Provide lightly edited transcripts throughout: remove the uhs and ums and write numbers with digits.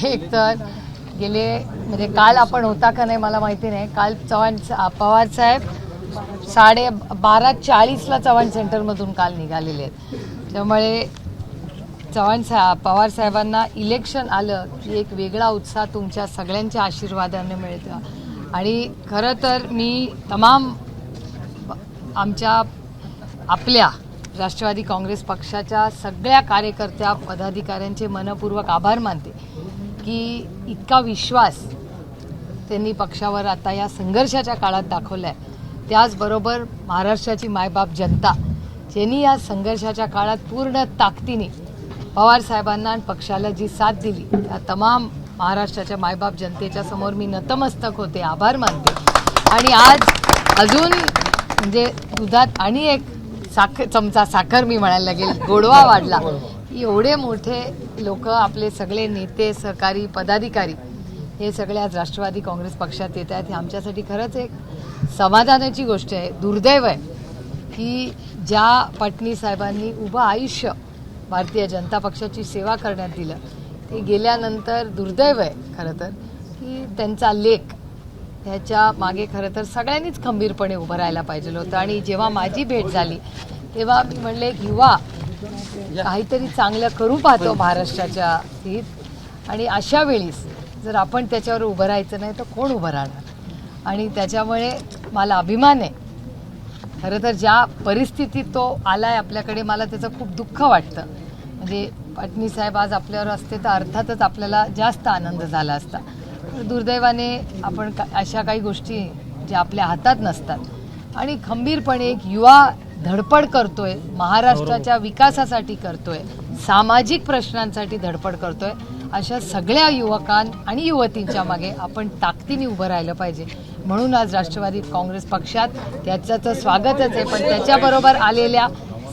एक तर गेले म्हणजे काल आपण होता का नाही मला माहिती नाही. काल पवार साहेब 12:40ला चव्हाण सेंटरमधून काल निघालेले आहेत. त्यामुळे पवार साहेबांना इलेक्शन आलं की एक वेगळा उत्साह तुमच्या सगळ्यांच्या आशीर्वादाने मिळतो. आणि खरं तर मी तमाम आपल्या राष्ट्रवादी काँग्रेस पक्षाच्या सगळ्या कार्यकर्त्या पदाधिकाऱ्यांचे मनपूर्वक आभार मानते की इतका विश्वास त्यांनी पक्षावर आता या संघर्षाच्या काळात दाखवला आहे. त्याचबरोबर महाराष्ट्राची मायबाप जनता ज्यांनी या संघर्षाच्या काळात पूर्ण ताकदीने पवार साहेबांना आणि पक्षाला जी साथ दिली त्या तमाम महाराष्ट्राच्या मायबाप जनतेच्या समोर मी नतमस्तक होते, आभार मानते. आणि आज अजून म्हणजे दुधात आणि एक चमचा साखर मी म्हणायला लागेल, गोडवा वाढला. एवढे मोठे लोक आपले सगळे नेते सहकारी पदाधिकारी हे सगळे आज राष्ट्रवादी काँग्रेस पक्षात येत आहेत. हे आमच्यासाठी खरंच एक समाधानाची गोष्ट आहे. दुर्दैव आहे की ज्या पाटणी साहेबांनी उभं आयुष्य भारतीय जनता पक्षाची सेवा करण्यात दिलं ते गेल्यानंतर दुर्दैव आहे खरं तर की त्यांचा लेख ह्याच्या मागे खरं तर सगळ्यांनीच खंबीरपणे उभं राहायला पाहिजे होतं. आणि जेव्हा माझी भेट झाली तेव्हा मी म्हणले एक युवा काहीतरी चांगलं करू पाहतो महाराष्ट्राच्या हित, आणि अशा वेळीस जर आपण त्याच्यावर उभं राहायचं नाही तर कोण उभं राहणार. आणि त्याच्यामुळे मला अभिमान आहे खरं तर ज्या परिस्थितीत तो आला आहे आपल्याकडे. मला त्याचं खूप दुःख वाटतं. म्हणजे पाटणी साहेब आज आपल्यावर असते तर अर्थातच आपल्याला जास्त आनंद झाला असता. दुर्दैवाने आपण अशा काही गोष्टी ज्या आपल्या हातात नसतात आणि खंबीरपणे एक युवा धडपड करतोय, महाराष्ट्राच्या विकासासाठी करतोय, सामाजिक प्रश्नांसाठी धडपड करतोय, अशा सगळ्या युवकां आणि युवतींच्या मागे आपण ताकदीने उभं राहिलं पाहिजे. म्हणून आज राष्ट्रवादी काँग्रेस पक्षात त्याचं स्वागतच आहे, पण त्याच्याबरोबर आलेल्या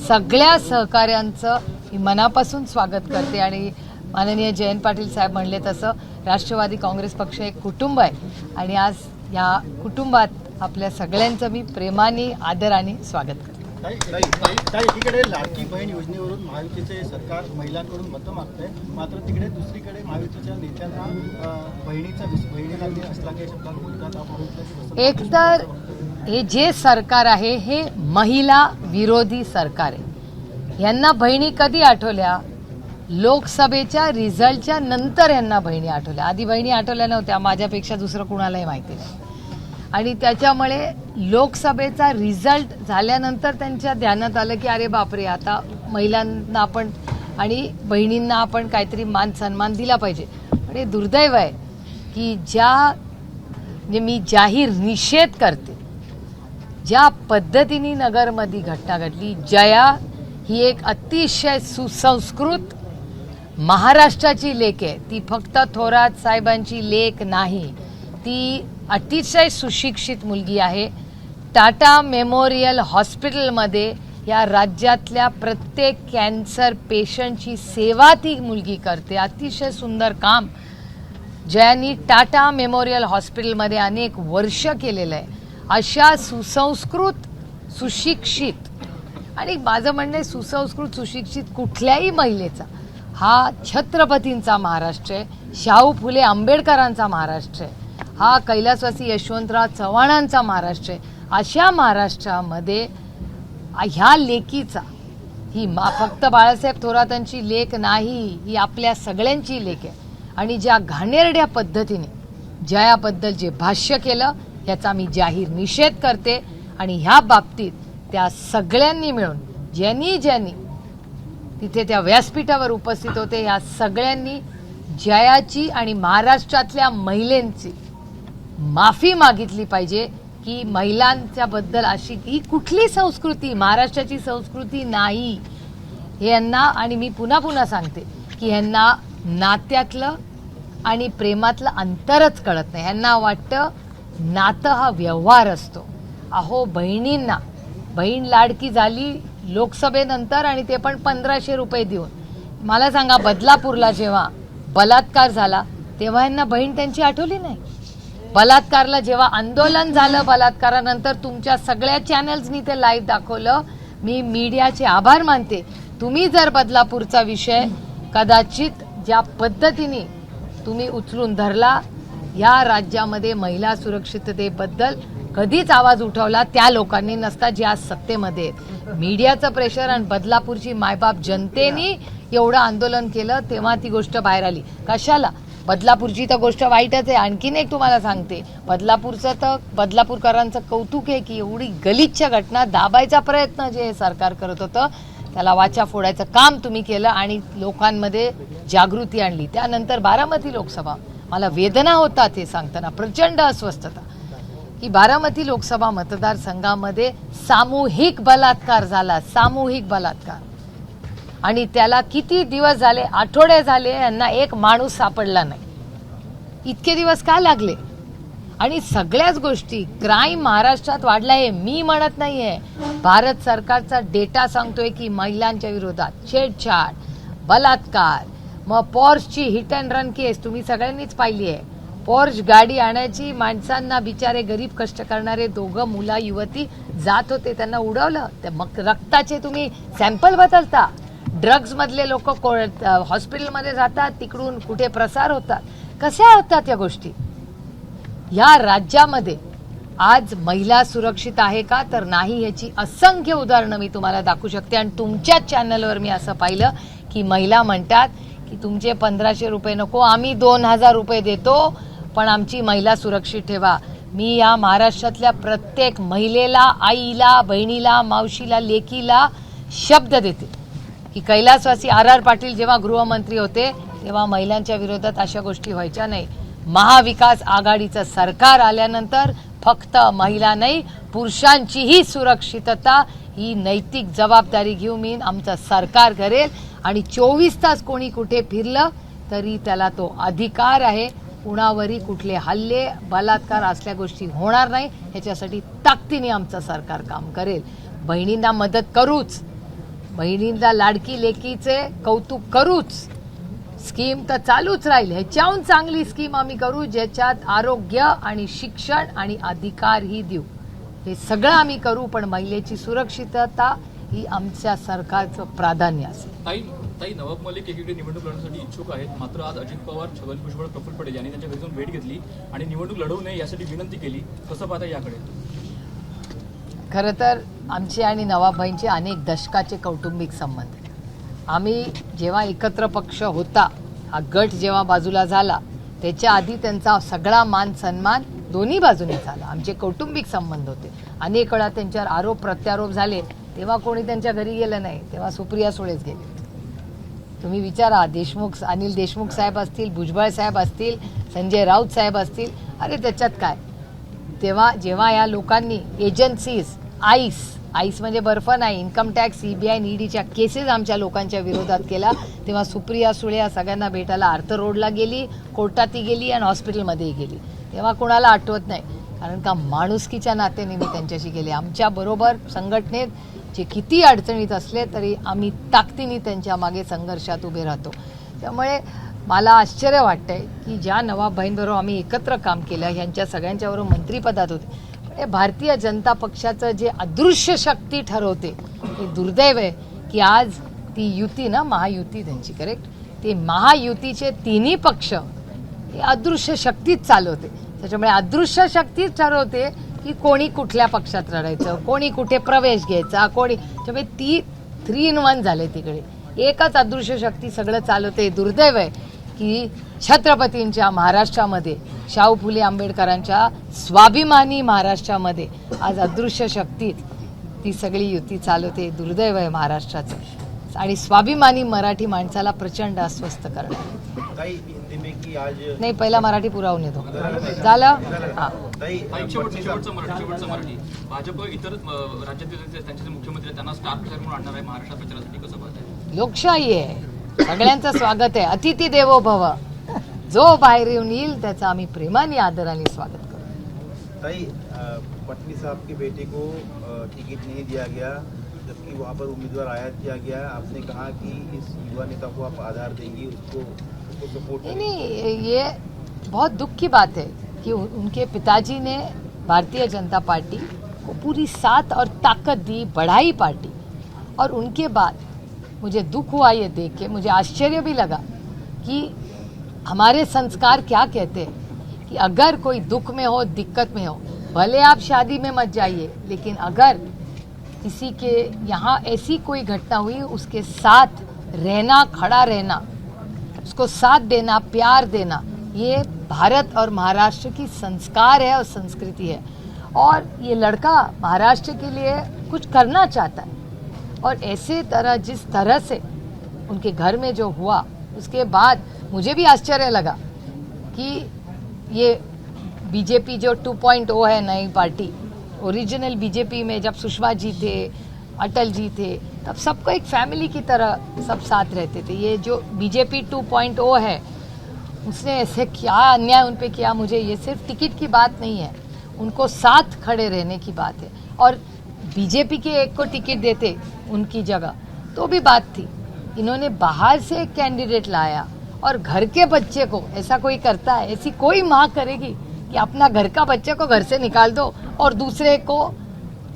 सगळ्या सहकाऱ्यांचं मी मनापासून स्वागत करते. आणि माननीय जयंत पाटील साहेब म्हणले तसं राष्ट्रवादी काँग्रेस पक्ष एक कुटुंब आहे आणि आज या कुटुंबात आपल्या सगळ्यांचं मी प्रेमाने आदराने स्वागत करते. एकीकडे लाडकी बहीण योजनेवरून महायुतीचे सरकार महिलांकडून मतं मागतंय, मात्र तिकडे दुसरीकडे महायुतीच्या नेत्यांना बहिणीला असल्याचे शब्दात बोलतात. एक तर हे जे सरकार आहे हे महिला विरोधी सरकार आहे. यांना बहिणी कधी आठवल्या? लोकसभेच्या रिझल्टच्या नंतर यांना बहिणी आठवल्या. आधी बहिणी आठवल्या नव्हत्या, माझ्यापेक्षा दुसरं कुणालाही माहिती नाही. आणि त्याच्यामुळे लोकसभेचा रिझल्ट झाल्यानंतर त्यांच्या ध्यानात आलं की अरे बापरे, आता महिलांना आपण आणि बहिणींना आपण काहीतरी मान सन्मान दिला पाहिजे. आणि दुर्दैव आहे की म्हणजे मी जाहीर निषेध करते ज्या पद्धतीने नगरमध्ये घटना घडली. जया ही एक अतिशय सुसंस्कृत महाराष्ट्राची लेक आहे. ती फक्त थोरात साहेबांची लेक नाही, ती अतिशय सुशिक्षित मुलगी आहे. टाटा मेमोरियल हॉस्पिटलमध्ये या राज्यातल्या प्रत्येक कॅन्सर पेशंटची सेवा ती मुलगी करते. अतिशय सुंदर काम जयांनी टाटा मेमोरियल हॉस्पिटलमध्ये अनेक वर्ष केलेलं आहे. अशा सुसंस्कृत सुशिक्षित, आणि माझं म्हणणं आहे सुसंस्कृत सुशिक्षित कुठल्याही महिलेचा हा छत्रपतींचा महाराष्ट्र आहे, शाहू फुले आंबेडकरांचा महाराष्ट्र आहे, हा कैलासवासी यशवंतराव चव्हाणांचा महाराष्ट्र आहे. अशा महाराष्ट्रामध्ये ह्या लेकीचा ही फक्त बाळासाहेब थोरातांची लेक नाही, ही आपल्या सगळ्यांची लेक आहे. आणि ज्या घाणेरड्या पद्धतीने जयाबद्दल जे भाष्य केलं याचा मी जाहीर निषेध करते. आणि ह्या बाबतीत त्या सगळ्यांनी मिळून ज्यांनी तिथे त्या व्यासपीठावर उपस्थित होते ह्या सगळ्यांनी जयाची आणि महाराष्ट्रातल्या महिलांची माफी मागितली पाहिजे की महिलांच्या बद्दल अशी ही कुठली संस्कृती, महाराष्ट्राची संस्कृती नाही हे यांना. आणि मी पुन्हा सांगते की ह्यांना नात्यातलं आणि प्रेमातलं अंतरच कळत नाही. ह्यांना वाटतं नातं हा व्यवहार असतो. अहो, बहिणींना बहीण लाडकी झाली लोकसभेनंतर आणि ते पण 1500 रुपये देऊन. मला सांगा, बदलापूरला जेव्हा बलात्कार झाला तेव्हा यांना बहीण त्यांची आठवली नाही? बलात्कारला जेव्हा आंदोलन झालं बलात्कारानंतर तुमच्या सगळ्या चॅनल्सनी ते लाईव्ह दाखवलं. मी मीडियाचे आभार मानते. तुम्ही जर बदलापूरचा विषय कदाचित ज्या पद्धतीने तुम्ही उचलून धरला. या राज्यामध्ये महिला सुरक्षिततेबद्दल कधीच आवाज उठवला त्या लोकांनी नसता जे आज सत्तेमध्ये आहेत. मीडियाचं प्रेशर आणि बदलापूरची मायबाप जनतेने एवढं आंदोलन केलं तेव्हा ती गोष्ट बाहेर आली. कशाला? बदलापूरची तर गोष्ट वाईटच आहे. आणखीन एक तुम्हाला सांगते, बदलापूरकरांचं कौतुक आहे की एवढी गलिच्छ घटना दाबायचा प्रयत्न जे सरकार करत होतं त्याला वाचा फोडायचं काम तुम्ही केलं आणि लोकांमध्ये जागृती आणली. त्यानंतर बारामती लोकसभा, मला वेदना होतात हे सांगताना, प्रचंड अस्वस्थता की बारामती लोकसभा मतदारसंघामध्ये सामूहिक बलात्कार झाला. सामूहिक बलात्कार. आणि त्याला किती दिवस झाले, आठवडे झाले, यांना एक माणूस सापडला नाही. इतके दिवस का लागले? आणि सगळ्याच गोष्टी क्राईम महाराष्ट्रात वाढला आहे. मी म्हणत नाहीये, भारत सरकारचा डेटा सांगतोय की महिलांच्या विरोधात छेडछाड, बलात्कार, मग पॉर्शची हिट अँड रन केस तुम्ही सगळ्यांनीच पाहिली आहे. पॉर्श गाडी आणायची, माणसांना बिचारे गरीब कष्ट करणारे दोघं मुला युवती जात होते, त्यांना उडवलं. ते मग रक्ताचे तुम्ही सॅम्पल बदलता. ड्रग्ज मधले लोक हॉस्पिटलमध्ये जातात, तिकडून कुठे प्रसार होतात. कशा होतात या गोष्टी? या राज्यामध्ये आज महिला सुरक्षित आहे का? तर नाही. याची असंख्य उदाहरणं मी तुम्हाला दाखवू शकते. आणि तुमच्याच चॅनलवर मी असं पाहिलं की महिला म्हणतात की तुमचे 1500 रुपये नको, आम्ही 2000 रुपये देतो, पण आमची महिला सुरक्षित ठेवा. मी या महाराष्ट्रातल्या प्रत्येक महिलेला, आईला, बहिणीला, मावशीला, लेकीला शब्द देते की कैलासवासी RR पाटील जेव्हा गृहमंत्री होते तेव्हा महिलांच्या विरोधात अशा गोष्टी व्हायच्या नाही. महाविकास आघाडीचं सरकार आल्यानंतर फक्त महिला नाही, पुरुषांचीही सुरक्षितता ही नैतिक जबाबदारी घेऊन मी आमचं सरकार करेल. आणि 24 तास कोणी कुठे फिरलं तरी त्याला तो अधिकार आहे. कुणावरही कुठले हल्ले, बलात्कार असल्या गोष्टी होणार नाही, ह्याच्यासाठी ताकदीने आमचं सरकार काम करेल. बहिणींना मदत करूच, बहिणींना लाडकी लेकीचे कौतुक करूच, स्कीम तर चालूच राहील. ह्याच्याहून चांगली स्कीम आम्ही करू ज्याच्यात आरोग्य आणि शिक्षण आणि अधिकारही देऊ. हे सगळं आम्ही करू, पण महिलेची सुरक्षितता ही आमच्या सरकारचं प्राधान्य असेल. ताई नवाब मलिक एकीकडे निवडणूक लढवण्यासाठी इच्छुक आहेत, मात्र आज अजित पवार, छगन भुजबळ, प्रफुल्ल पटेल यांनी त्यांच्या घरी जाऊन भेट घेतली आणि निवडणूक लढवू नये यासाठी विनंती केली. कसं पाहता याकडे? खरं तर आमचे आणि नवाबभाईंचे अनेक दशकाचे कौटुंबिक संबंध आहेत. आम्ही जेव्हा एकत्र पक्ष होता, हा गट जेव्हा बाजूला झाला, त्याच्या आधी त्यांचा सगळा मान सन्मान दोन्ही बाजूने झाला. आमचे कौटुंबिक संबंध होते. अनेक वेळा त्यांच्यावर आरोप प्रत्यारोप झाले तेव्हा कोणी त्यांच्या घरी गेलं नाही, तेव्हा सुप्रिया सुळेच गेले. तुम्ही विचारा, अनिल देशमुख साहेब असतील, भुजबळ साहेब असतील, संजय राऊत साहेब असतील, अरे त्याच्यात काय. तेव्हा जेव्हा या लोकांनी एजन्सीज, आईस म्हणजे बर्फ नाही, इन्कम टॅक्स, CBI, EDच्या केसेस आमच्या लोकांच्या विरोधात केला, तेव्हा सुप्रिया सुळे या सगळ्यांना भेटायला आर्थर रोडला गेली, कोर्टातही गेली आणि हॉस्पिटलमध्येही गेली. तेव्हा कोणाला आठवत नाही, कारण का माणुसकीच्या नात्याने मी त्यांच्याशी गेले. आमच्या बरोबर संघटनेत जे किती अडचणीत असले तरी आम्ही ताकदीने त्यांच्या मागे संघर्षात उभे राहतो. त्यामुळे मला आश्चर्य वाटतंय की ज्या नवाबभाईंबरोबर आम्ही एकत्र काम केलं, ह्यांच्या सगळ्यांच्याबरोबर मंत्रिपदात होते, पण भारतीय जनता पक्षाचं जे अदृश्य शक्ती ठरवते ते दुर्दैव आहे की आज ती युती ना, महायुती त्यांची, करेक्ट, ते महायुतीचे तिन्ही पक्ष हे अदृश्य शक्तीच चालवते. त्याच्यामुळे अदृश्य शक्तीच ठरवते की कोणी कुठल्या पक्षात लढायचं, कोणी कुठे प्रवेश घ्यायचा, कोणी. त्यामुळे ती 3 in 1 झाले तिकडे. एकच अदृश्य शक्ती सगळं चालवते. दुर्दैव आहे की छत्रपतींच्या महाराष्ट्रामध्ये, शाहू फुले आंबेडकरांच्या स्वाभिमानी महाराष्ट्रामध्ये आज अदृश्य शक्तीच ती सगळी युती चालवते. दुर्दैव आहे महाराष्ट्राचं आणि स्वाभिमानी मराठी माणसाला प्रचंड अस्वस्थ करणं. नाही, पहिला मराठी पुरावून येतो झालं. हां, शेवटचं मराठी. भाजप इतर राज्यातील त्यांचे मुख्यमंत्री त्यांना स्टार प्रचार म्हणून आणणार आहे महाराष्ट्रात प्रचारासाठी. कसं पाहताय? लोकशाही आहे, सगळ्यांचं स्वागत आहे. अतिथी देवो भव. जो बाहेर येऊन येईल त्याचं आम्ही प्रेमाने आदराने स्वागत करू. ताई, पटनी साहब की बेटी को टिकट नहीं दिया गया, जबकि वहाँ पर उम्मीदवार आयात किया गया. आपने कहा कि इस युवा नेता को आप आधार देंगी, उसको सपोर्ट. नहीं, ये बहुत दुख की बात है कि उनके पिताजी ने भारतीय जनता पार्टी को पूरी साथ और ताकत दी, बढ़ाई पार्टी, और उनके बाद मुझे दुख हुआ ये देख के, मुझे आश्चर्य भी लगा कि हमारे संस्कार क्या कहते हैं कि अगर कोई दुख में हो, दिक्कत में हो, भले आप शादी में मत जाइए, लेकिन अगर किसी के यहाँ ऐसी कोई घटना हुई, उसके साथ रहना, खड़ा रहना, उसको साथ देना, प्यार देना, ये भारत और महाराष्ट्र की संस्कार है और संस्कृति है। और ये लड़का महाराष्ट्र के लिए कुछ करना चाहता है, और ऐसे तरह जिस तरह से उनके घर में जो हुआ, उसके बाद मुझे भी आश्चर्य लगा कि ये बीजेपी जो 2.0 है, नई पार्टी, ओरिजिनल बीजेपी में जब सुषमा जी थे, अटल जी थे, तब सबको एक फैमिली की तरह सब साथ रहते थे। ये जो बीजेपी 2.0 है, उसने ऐसे क्या अन्याय उन पे किया, मुझे ये सिर्फ टिकट की बात नहीं है, उनको साथ खड़े रहने की बात है। और बीजेपी के एक को टिकट देते उनकी जगह तो भी बात थी। इन्होंने बाहर से एक कैंडिडेट लाया और घर के बच्चे को, ऐसा कोई करता है? ऐसी कोई माँ करेगी कि अपना घर का बच्चे को घर से निकाल दो और दूसरे को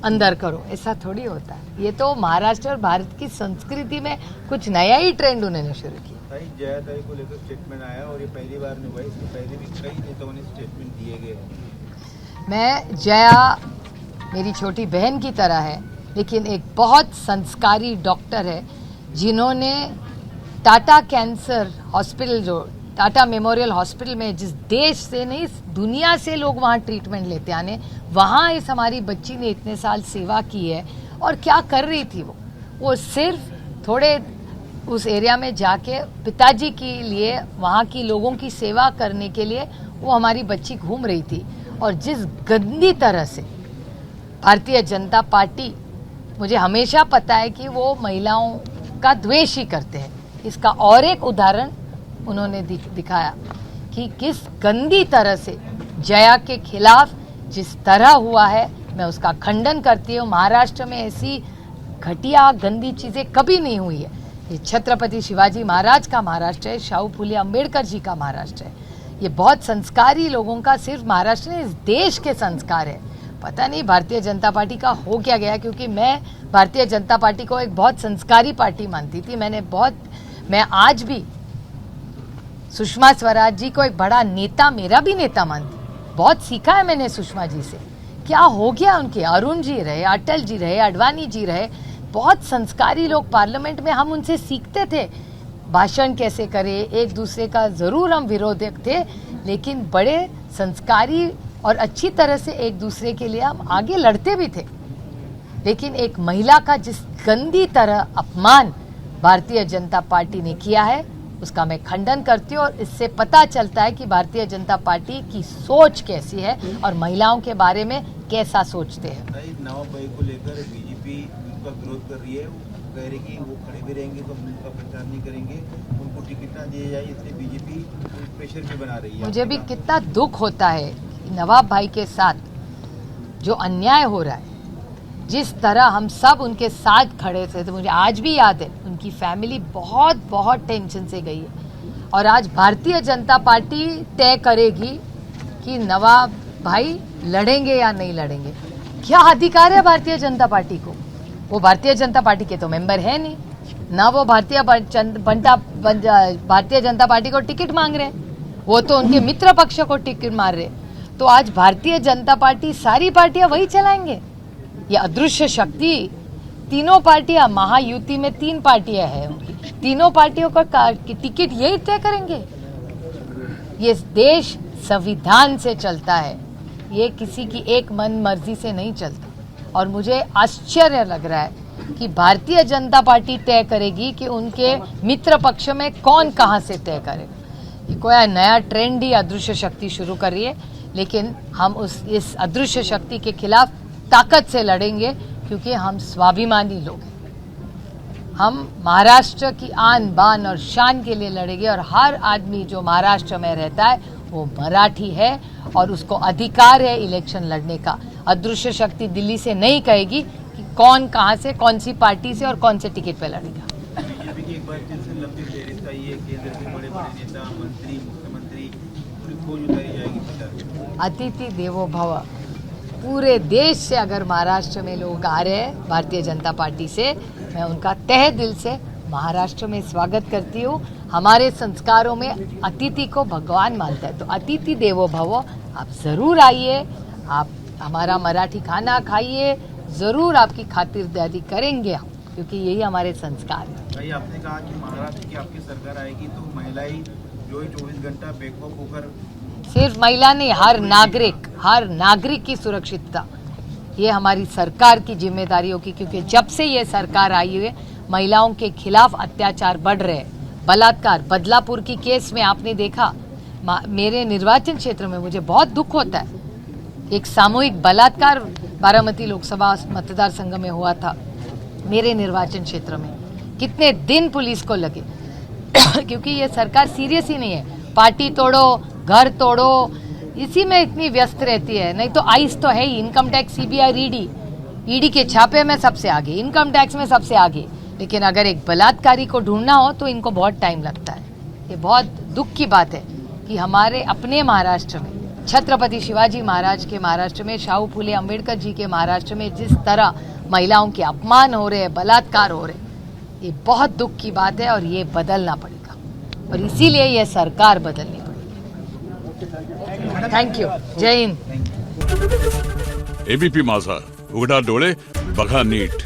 अंदर करो? ऐसा थोड़ी होता है। ये तो महाराष्ट्र और भारत की संस्कृति में कुछ नया ही ट्रेंड उन्होंने शुरू किया। जया ताई को लेकर स्टेटमेंट आया और ये पहली बार नहीं हुआ, इससे पहले भी कई नेताओं ने स्टेटमेंट दिए गए। मैं, जया मेरी छोटी बहन की तरह है, लेकिन एक बहुत संस्कारी डॉक्टर है, जिन्होंने टाटा कैंसर हॉस्पिटल, जो टाटा मेमोरियल हॉस्पिटल में, जिस देश से नहीं दुनिया से लोग वहाँ ट्रीटमेंट लेते आने, वहाँ इस हमारी बच्ची ने इतने साल सेवा की है। और क्या कर रही थी वो सिर्फ थोड़े उस एरिया में जाके पिताजी के लिए, वहाँ की लोगों की सेवा करने के लिए वो हमारी बच्ची घूम रही थी। और जिस गंदी तरह से भारतीय जनता पार्टी, मुझे हमेशा पता है कि वो महिलाओं का द्वेष ही करते हैं, इसका और एक उदाहरण उन्होंने दिखाया कि किस गंदी तरह से जया के खिलाफ जिस तरह हुआ है, मैं उसका खंडन करती हूँ। महाराष्ट्र में ऐसी घटिया गंदी चीज़ें कभी नहीं हुई है। ये छत्रपति शिवाजी महाराज का महाराष्ट्र है, शाहू फुले अम्बेडकर जी का महाराष्ट्र है। ये बहुत संस्कारी लोगों का सिर्फ महाराष्ट्र नहीं, इस देश के संस्कार है। पता नहीं भारतीय जनता पार्टी का हो क्या गया, क्योंकि मैं भारतीय जनता पार्टी को एक बहुत संस्कारी पार्टी मानती थी। मैं आज भी सुषमा स्वराज जी को एक बड़ा नेता, मेरा भी नेता मानती। बहुत सीखा है मैंने सुषमा जी से। क्या हो गया उनके? अरुण जी रहे, अटल जी रहे, अडवाणी जी रहे, बहुत संस्कारी लोग पार्लियामेंट में, हम उनसे सीखते थे भाषण कैसे करे। एक दूसरे का जरूर हम विरोधक थे, लेकिन बड़े संस्कारी और अच्छी तरह से एक दूसरे के लिए हम आगे लड़ते भी थे। लेकिन एक महिला का जिस गंदी तरह अपमान भारतीय जनता पार्टी ने किया है, उसका मैं खंडन करती हूँ। और इससे पता चलता है कि भारतीय जनता पार्टी की सोच कैसी है और महिलाओं के बारे में कैसा सोचते हैं। नवाब भाई को लेकर बीजेपी उनका विरोध कर रही है, वो कह रही कि वो खड़े भी रहेंगे तो उनका प्रचार नहीं करेंगे, उनको टिकट ना दिया जाए, इसलिए बीजेपी प्रेशर भी बना रही है। मुझे भी कितना दुख होता है कि नवाब भाई के साथ जो अन्याय हो रहा है, जिस तरह हम सब उनके साथ खड़े थे, तो मुझे आज भी याद है उनकी फैमिली बहुत बहुत टेंशन से गई है। और आज भारतीय जनता पार्टी तय करेगी कि नवाब भाई लड़ेंगे या नहीं लड़ेंगे। क्या अधिकार है भारतीय जनता पार्टी को? वो भारतीय जनता पार्टी के तो मेंबर है नहीं ना, वो भारतीय जनता पार्टी को टिकट मांग रहे हैं, वो तो उनके मित्र पक्ष को टिकट मार रहे। तो आज भारतीय जनता पार्टी, सारी पार्टियां वही चलाएंगे। ये अदृश्य शक्ति, तीनों पार्टियां, महायुति में 3 पार्टियां हैं उनकी, तीनों पार्टियों का टिकट यही तय करेंगे। ये देश संविधान से चलता है, ये किसी की एक मन मर्जी से नहीं चलता। और मुझे आश्चर्य लग रहा है कि भारतीय जनता पार्टी तय करेगी कि उनके मित्र पक्ष में कौन कहां से तय करे। ये कोई नया ट्रेंड ही अदृश्य शक्ति शुरू कर रही है, लेकिन हम इस अदृश्य शक्ति के खिलाफ ताकत से लड़ेंगे, क्योंकि हम स्वाभिमानी लोग हैं। हम महाराष्ट्र की आन बान और शान के लिए लड़ेंगे। और हर आदमी जो महाराष्ट्र में रहता है वो मराठी है और उसको अधिकार है इलेक्शन लड़ने का। अदृश्य शक्ति दिल्ली से नहीं कहेगी कि कौन कहां से, कौन सी पार्टी से और कौन से टिकट पे लड़ेगा। बीजेपी की एक बार फिर से लंबी फेहरिस्त आई है, केंद्र के बड़े बड़े नेता, मंत्री, मुख्यमंत्री, पूरी फौज उतारी जाएगी प्रचार। अतिथि देवो भव। पूरे देश से अगर महाराष्ट्र में लोग आ रहे हैं भारतीय जनता पार्टी से, मैं उनका तहे दिल से महाराष्ट्र में स्वागत करती हूँ। हमारे संस्कारों में अतिथि को भगवान मानता है, तो अतिथि देवो भव। आप जरूर आइए, आप हमारा मराठी खाना खाइए, जरूर आपकी खातिरदारी करेंगे हम, क्योंकि यही हमारे संस्कार हैं। भाई आपने कहा कि महाराष्ट्र की आपकी सरकार आएगी तो महिलाएं जो 24 घंटा बेखौफ होकर सिर्फ महिला नहीं, हर नागरिक की सुरक्षितता ये हमारी सरकार की जिम्मेदारी होगी, क्योंकि जब से ये सरकार आई है महिलाओं के खिलाफ अत्याचार बढ़ रहे हैं। बलात्कार, बदलापुर की केस में आपने देखा, मेरे निर्वाचन क्षेत्र में मुझे बहुत दुख होता है, एक सामूहिक बलात्कार बारामती लोकसभा मतदार संघ में हुआ था मेरे निर्वाचन क्षेत्र में। कितने दिन पुलिस को लगे क्योंकि ये सरकार सीरियस ही नहीं है। पार्टी तोड़ो, घर तोड़ो, इसी में इतनी व्यस्त रहती है। नहीं तो आइस तो है ही, इनकम टैक्स, सीबीआई, ईडी के छापे में सबसे आगे, इनकम टैक्स में सबसे आगे। लेकिन अगर एक बलात्कारी को ढूंढना हो तो इनको बहुत टाइम लगता है। ये बहुत दुख की बात है कि हमारे अपने महाराष्ट्र में, छत्रपति शिवाजी महाराज के महाराष्ट्र में, शाहू फूले अम्बेडकर जी के महाराष्ट्र में जिस तरह महिलाओं के अपमान हो रहे हैं, बलात्कार हो रहे हैं, ये बहुत दुख की बात है और ये बदलना पड़ेगा, और इसीलिए ये सरकार बदलनी पड़ेगी। थैंक यू, जय हिंद। एबीपी माझा, उघडा डोळे बघा नीट।